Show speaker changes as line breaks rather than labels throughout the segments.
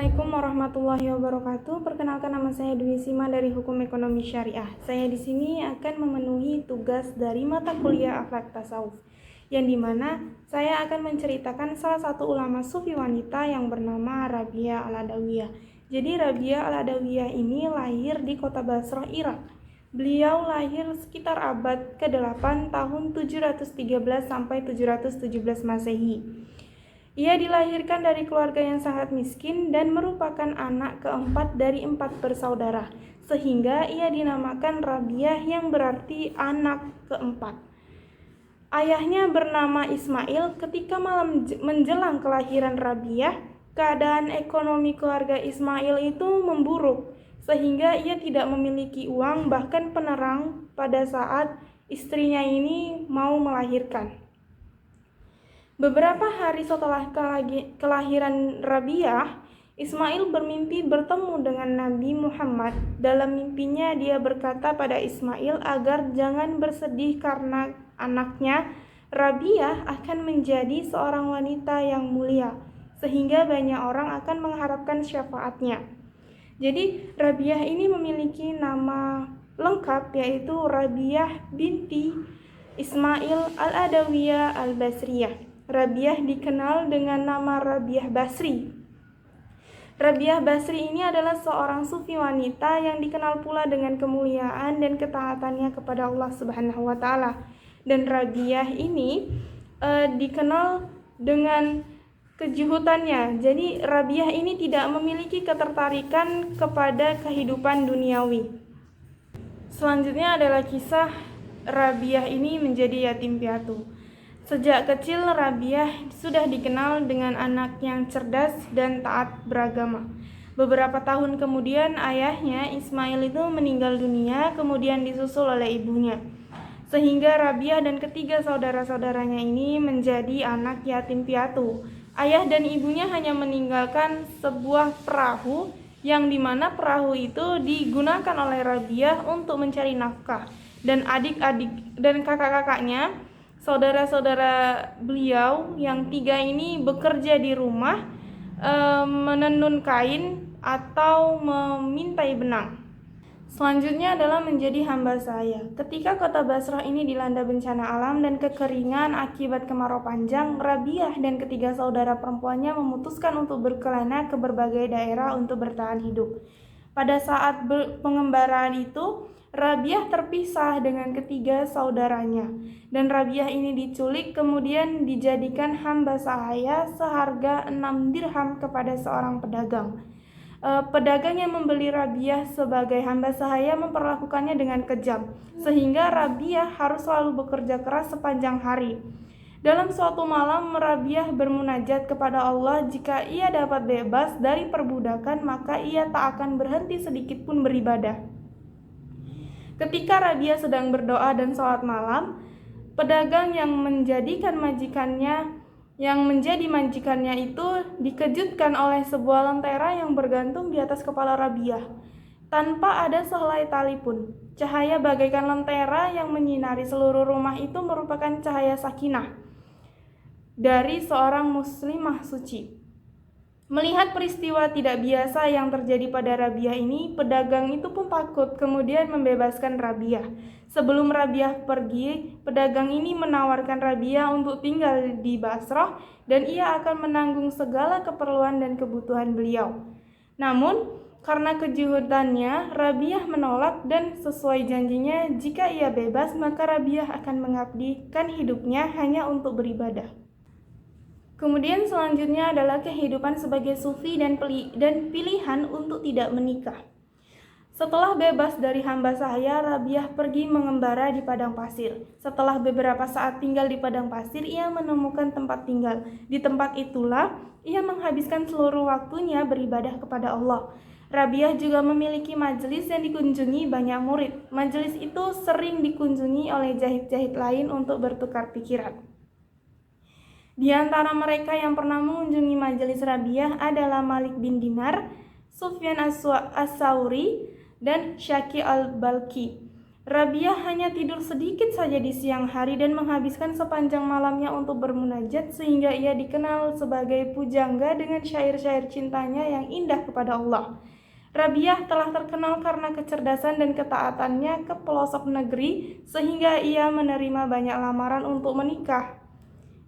Assalamualaikum warahmatullahi wabarakatuh. Perkenalkan, nama saya Dwi Sima dari Hukum Ekonomi Syariah. Saya di sini akan memenuhi tugas dari mata kuliah Akhlak Tasawuf, yang dimana saya akan menceritakan salah satu ulama sufi wanita yang bernama Rabi'ah Al-Adawiyah. Jadi Rabi'ah Al-Adawiyah ini lahir di kota Basrah, Irak. Beliau lahir sekitar abad ke-8 tahun 713 sampai 717 Masehi. Ia dilahirkan dari keluarga yang sangat miskin dan merupakan anak keempat dari 4 bersaudara, sehingga ia dinamakan Rabi'ah yang berarti anak keempat. Ayahnya bernama Ismail. Ketika malam menjelang kelahiran Rabi'ah, keadaan ekonomi keluarga Ismail itu memburuk, sehingga ia tidak memiliki uang bahkan penerang pada saat istrinya ini mau melahirkan. Beberapa hari setelah kelahiran Rabi'ah, Ismail bermimpi bertemu dengan Nabi Muhammad. Dalam mimpinya dia berkata pada Ismail agar jangan bersedih karena anaknya Rabi'ah akan menjadi seorang wanita yang mulia, sehingga banyak orang akan mengharapkan syafaatnya. Jadi Rabi'ah ini memiliki nama lengkap, yaitu Rabi'ah binti Ismail Al-Adawiyah Al-Basriyah. Rabi'ah dikenal dengan nama Rabi'ah Basri. Rabi'ah Basri ini adalah seorang sufi wanita yang dikenal pula dengan kemuliaan dan ketaatannya kepada Allah Subhanahu wa taala. Dan Rabi'ah ini dikenal dengan kejuhutannya. Jadi Rabi'ah ini tidak memiliki ketertarikan kepada kehidupan duniawi. Selanjutnya adalah kisah Rabi'ah ini menjadi yatim piatu. Sejak kecil Rabi'ah sudah dikenal dengan anak yang cerdas dan taat beragama. Beberapa tahun kemudian ayahnya Ismail itu meninggal dunia, kemudian disusul oleh ibunya. Sehingga Rabi'ah dan ketiga saudara-saudaranya ini menjadi anak yatim piatu. Ayah dan ibunya hanya meninggalkan sebuah perahu, yang dimana perahu itu digunakan oleh Rabi'ah untuk mencari nafkah. Dan adik-adik dan kakak-kakaknya, saudara-saudara beliau yang 3 ini bekerja di rumah, menenun kain atau memintai benang. Selanjutnya adalah menjadi hamba saya. Ketika kota Basrah ini dilanda bencana alam dan kekeringan akibat kemarau panjang, Rabi'ah dan ketiga saudara perempuannya memutuskan untuk berkelana ke berbagai daerah untuk bertahan hidup. Pada saat pengembaraan itu, Rabi'ah terpisah dengan ketiga saudaranya, dan Rabi'ah ini diculik kemudian dijadikan hamba sahaya seharga 6 dirham kepada seorang pedagang. Pedagang yang membeli Rabi'ah sebagai hamba sahaya memperlakukannya dengan kejam, sehingga Rabi'ah harus selalu bekerja keras sepanjang hari. Dalam suatu malam, Rabi'ah bermunajat kepada Allah, jika ia dapat bebas dari perbudakan maka ia tak akan berhenti sedikit pun beribadah. Ketika Rabi'ah sedang berdoa dan sholat malam, pedagang yang menjadi majikannya itu dikejutkan oleh sebuah lentera yang bergantung di atas kepala Rabi'ah tanpa ada sehelai tali pun. Cahaya bagaikan lentera yang menyinari seluruh rumah itu merupakan cahaya sakinah dari seorang muslimah suci. Melihat peristiwa tidak biasa yang terjadi pada Rabi'ah ini, pedagang itu pun takut, kemudian membebaskan Rabi'ah. Sebelum Rabi'ah pergi, pedagang ini menawarkan Rabi'ah untuk tinggal di Basrah dan ia akan menanggung segala keperluan dan kebutuhan beliau. Namun, karena kejuhutannya, Rabi'ah menolak dan sesuai janjinya, jika ia bebas maka Rabi'ah akan mengabdikan hidupnya hanya untuk beribadah. Kemudian selanjutnya adalah kehidupan sebagai sufi dan pilihan untuk tidak menikah. Setelah bebas dari hamba sahaya, Rabi'ah pergi mengembara di padang pasir. Setelah beberapa saat tinggal di padang pasir, ia menemukan tempat tinggal. Di tempat itulah ia menghabiskan seluruh waktunya beribadah kepada Allah. Rabi'ah juga memiliki majelis yang dikunjungi banyak murid. Majelis itu sering dikunjungi oleh jahit-jahit lain untuk bertukar pikiran. Di antara mereka yang pernah mengunjungi majelis Rabi'ah adalah Malik bin Dinar, Sufyan As-Sauri, dan Syaki al-Balki. Rabiah hanya tidur sedikit saja di siang hari dan menghabiskan sepanjang malamnya untuk bermunajat sehingga ia dikenal sebagai pujangga dengan syair-syair cintanya yang indah kepada Allah. Rabiah telah terkenal karena kecerdasan dan ketaatannya ke pelosok negeri sehingga ia menerima banyak lamaran untuk menikah.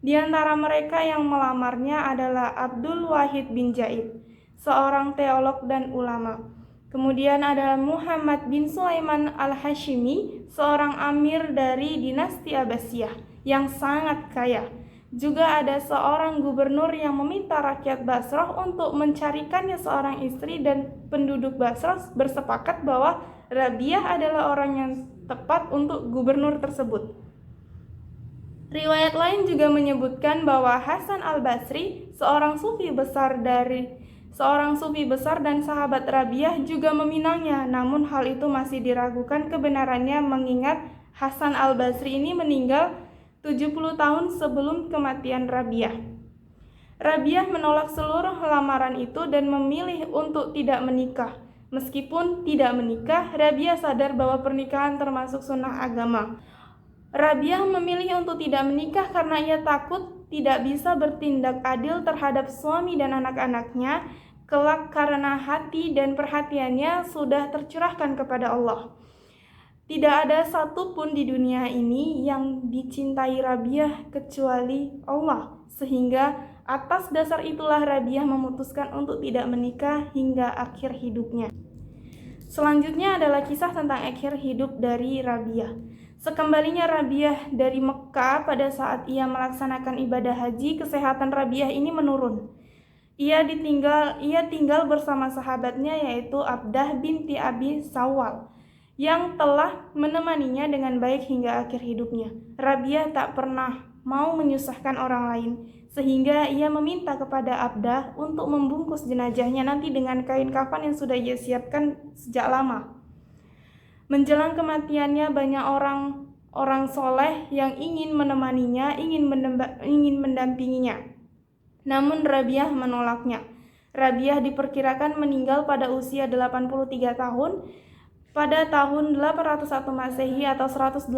Di antara mereka yang melamarnya adalah Abdul Wahid bin Zaid, seorang teolog dan ulama. Kemudian ada Muhammad bin Sulaiman al-Hashimi, seorang amir dari dinasti Abbasiyah yang sangat kaya. Juga ada seorang gubernur yang meminta rakyat Basrah untuk mencarikannya seorang istri dan penduduk Basrah bersepakat bahwa Rabiah adalah orang yang tepat untuk gubernur tersebut. Riwayat lain juga menyebutkan bahwa Hasan al-Basri, seorang sufi besar dan sahabat Rabiah juga meminangnya, namun hal itu masih diragukan kebenarannya mengingat Hasan al-Basri ini meninggal 70 tahun sebelum kematian Rabiah. Rabiah menolak seluruh lamaran itu dan memilih untuk tidak menikah. Meskipun tidak menikah, Rabiah sadar bahwa pernikahan termasuk sunnah agama. Rabiah memilih untuk tidak menikah karena ia takut tidak bisa bertindak adil terhadap suami dan anak-anaknya kelak karena hati dan perhatiannya sudah tercurahkan kepada Allah. Tidak ada satupun di dunia ini yang dicintai Rabiah kecuali Allah, sehingga atas dasar itulah Rabiah memutuskan untuk tidak menikah hingga akhir hidupnya. Selanjutnya adalah kisah tentang akhir hidup dari Rabiah. Sekembalinya Rabiah dari Mekah pada saat ia melaksanakan ibadah haji, kesehatan Rabiah ini menurun. Ia tinggal bersama sahabatnya yaitu Abdah binti Abi Sawal yang telah menemaninya dengan baik hingga akhir hidupnya. Rabiah tak pernah mau menyusahkan orang lain sehingga ia meminta kepada Abdah untuk membungkus jenazahnya nanti dengan kain kafan yang sudah ia siapkan sejak lama. Menjelang kematiannya banyak orang soleh yang ingin menemaninya, ingin mendampinginya. Namun Rabiah menolaknya. Rabiah diperkirakan meninggal pada usia 83 tahun pada tahun 801 Masehi atau 185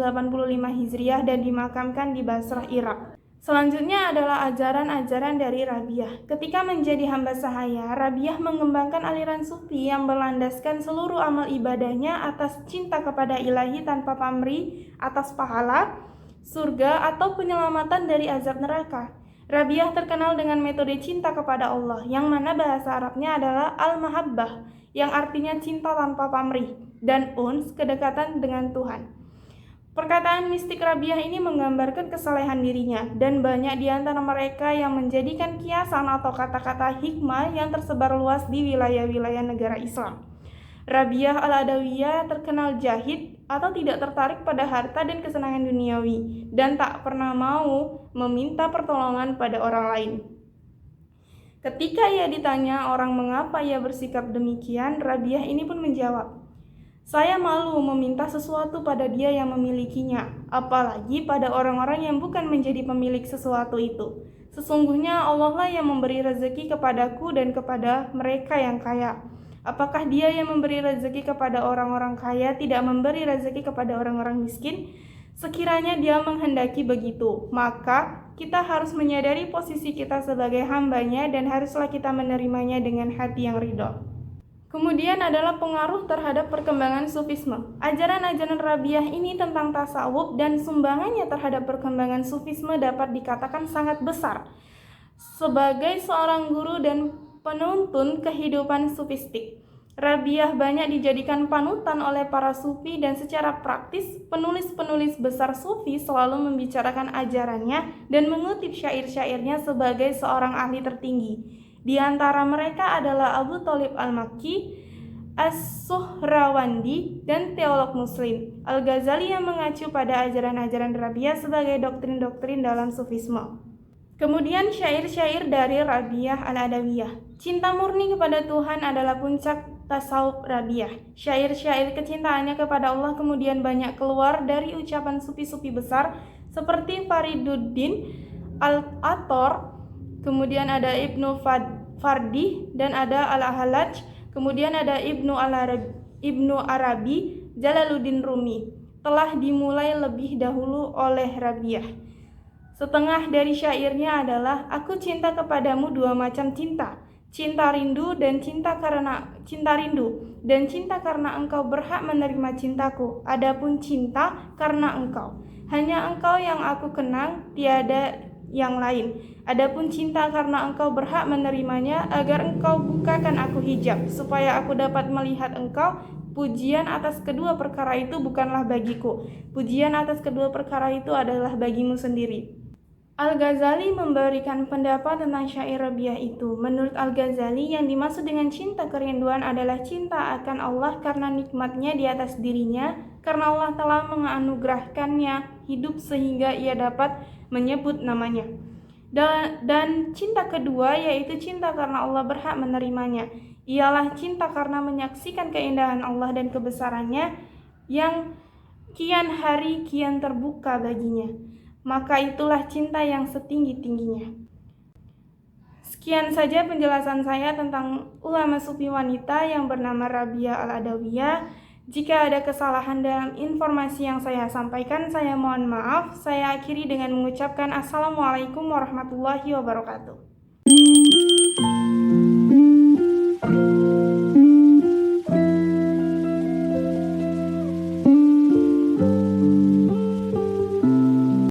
Hijriah dan dimakamkan di Basrah, Irak. Selanjutnya adalah ajaran-ajaran dari Rabiah. Ketika menjadi hamba sahaya, Rabiah mengembangkan aliran sufi yang berlandaskan seluruh amal ibadahnya atas cinta kepada ilahi tanpa pamrih atas pahala, surga, atau penyelamatan dari azab neraka. Rabiah terkenal dengan metode cinta kepada Allah, yang mana bahasa Arabnya adalah al-mahabbah, yang artinya cinta tanpa pamrih, dan uns, kedekatan dengan Tuhan. Perkataan mistik Rabiah ini menggambarkan kesalehan dirinya, dan banyak di antara mereka yang menjadikan kiasan atau kata-kata hikmah yang tersebar luas di wilayah-wilayah negara Islam. Rabiah al-Adawiyah terkenal jahid atau tidak tertarik pada harta dan kesenangan duniawi dan tak pernah mau meminta pertolongan pada orang lain. Ketika ia ditanya orang mengapa ia bersikap demikian, Rabiah ini pun menjawab, "Saya malu meminta sesuatu pada dia yang memilikinya, apalagi pada orang-orang yang bukan menjadi pemilik sesuatu itu. Sesungguhnya Allah lah yang memberi rezeki kepadaku dan kepada mereka yang kaya. Apakah dia yang memberi rezeki kepada orang-orang kaya tidak memberi rezeki kepada orang-orang miskin? Sekiranya dia menghendaki begitu, maka kita harus menyadari posisi kita sebagai hambanya dan haruslah kita menerimanya dengan hati yang ridho." Kemudian adalah pengaruh terhadap perkembangan sufisme. Ajaran-ajaran Rabiah ini tentang tasawuf dan sumbangannya terhadap perkembangan sufisme dapat dikatakan sangat besar. Sebagai seorang guru dan penuntun kehidupan sufistik, Rabiah banyak dijadikan panutan oleh para sufi dan secara praktis penulis-penulis besar sufi selalu membicarakan ajarannya dan mengutip syair-syairnya sebagai seorang ahli tertinggi. Di antara mereka adalah Abu Thalib al-Makki, As-Suhrawandi, dan teolog Muslim Al-Ghazali yang mengacu pada ajaran-ajaran Rabiah sebagai doktrin-doktrin dalam sufisme. Kemudian syair-syair dari Rabiah al-Adawiyah. Cinta murni kepada Tuhan adalah puncak tasawuf Rabiah. Syair-syair kecintaannya kepada Allah kemudian banyak keluar dari ucapan sufi-sufi besar seperti Fariduddin al-Athor, kemudian ada Ibnu Fardi dan ada Al-Halaj, kemudian ada Ibnu Arabi, Jalaluddin Rumi. telah dimulai lebih dahulu oleh Rabiah. Setengah dari syairnya adalah, aku cinta kepadamu dua macam cinta, cinta rindu dan cinta karena engkau berhak menerima cintaku. Adapun cinta karena engkau, hanya engkau yang aku kenang, tiada yang lain. Adapun cinta karena engkau berhak menerimanya, agar engkau bukakan aku hijab, supaya aku dapat melihat engkau. Pujian atas kedua perkara itu bukanlah bagiku. Pujian atas kedua perkara itu adalah bagimu sendiri. Al-Ghazali memberikan pendapat tentang syair Rabiah itu. Menurut Al-Ghazali, yang dimaksud dengan cinta kerinduan adalah cinta akan Allah karena nikmatnya di atas dirinya, karena Allah telah menganugerahkannya hidup sehingga ia dapat menyebut namanya. Dan cinta kedua yaitu cinta karena Allah berhak menerimanya. Ialah cinta karena menyaksikan keindahan Allah dan kebesarannya yang kian hari kian terbuka baginya. Maka itulah cinta yang setinggi-tingginya. Sekian saja penjelasan saya tentang ulama sufi wanita yang bernama Rabiah Al-Adawiyah. Jika ada kesalahan dalam informasi yang saya sampaikan, saya mohon maaf. Saya akhiri dengan mengucapkan Assalamualaikum warahmatullahi wabarakatuh.